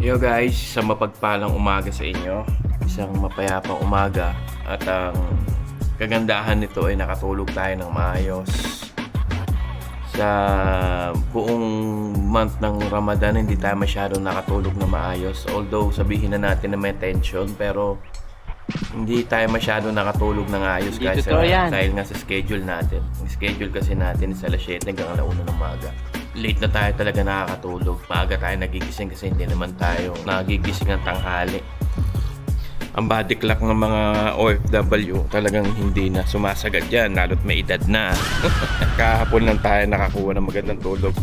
Yo guys, isang mapagpalang umaga sa inyo. Isang mapayapang umaga. At ang kagandahan nito ay nakatulog tayo ng maayos. Sa buong month ng Ramadan, hindi tayo masyadong nakatulog na maayos. Although sabihin na natin na may tension, pero hindi tayo masyadong nakatulog ng ayos guys. Dahil nga sa schedule natin. Yung schedule kasi natin sa alas 7 hanggang 1 ng umaga. Late na tayo talaga nakakatulog. Maaga tayo nagigising kasi hindi naman tayo nagigising ng tanghali. Ang body clock ng mga OFW talagang hindi na sumasagad yan, lalo't may edad na. Kahapon lang tayo nakakuha ng magandang tulog.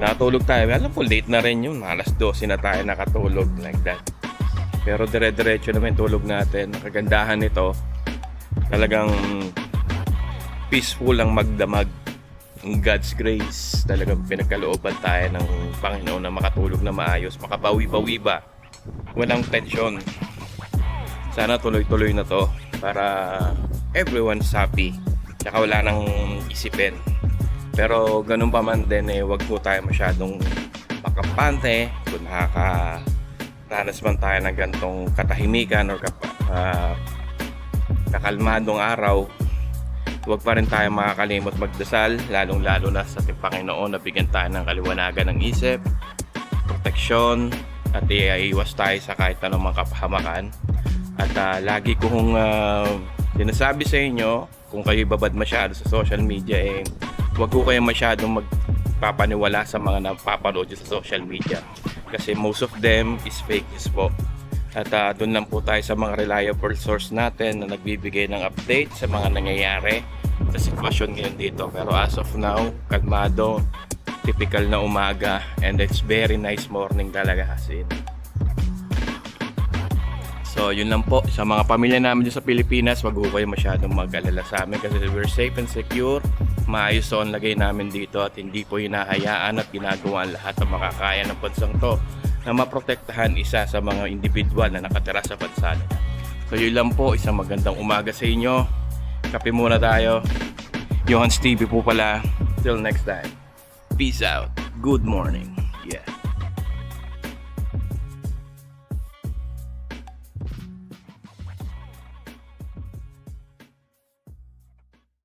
Nakatulog tayo, alam ko late na rin yun, alas 12 na tayo nakatulog like that. Pero dire-diretso naman tulog natin. Ang kagandahan nito, talagang peaceful ang magdamag. God's grace, talagang pinagkalooban tayo ng Panginoon na makatulog na maayos, makapawi-pawi ba, walang tension. Sana tuloy-tuloy na to para everyone's happy, tsaka wala nang isipin. Pero ganun pa man din wag po tayo masyadong makampante kung nakakaranas man tayo ng gantong katahimikan or kakalmadong araw. Huwag pa rin tayo makakalimot magdasal, lalong-lalo na sa ating Panginoon na bigyan tayo ng kaliwanagan ng isip, proteksyon, at iiwas tayo sa kahit anong mga kapahamakan. At lagi kong sinasabi sa inyo, kung kayo babad masyado sa social media, huwag ko kayo masyadong magpapaniwala sa mga napapanood sa social media. Kasi most of them is fake news po. At doon lang po tayo sa mga reliable source natin na nagbibigay ng update sa mga nangyayari sa sitwasyon ngayon dito. Pero as of now, kalmado, typical na umaga, and it's very nice morning talaga kasi. So yun lang po, sa mga pamilya namin dyan sa Pilipinas, wag po kayo masyadong mag-alala sa amin kasi we're safe and secure. Maayos ang lagay namin dito at hindi po hinahayaan at ginagawa ang lahat ng makakaya ng bansang to na maprotektahan isa sa mga individual na nakatira sa bansa. So yun lang po, isang magandang umaga sa inyo. Kape muna tayo. Johans TV po pala. Till next time. Peace out. Good morning. Yeah.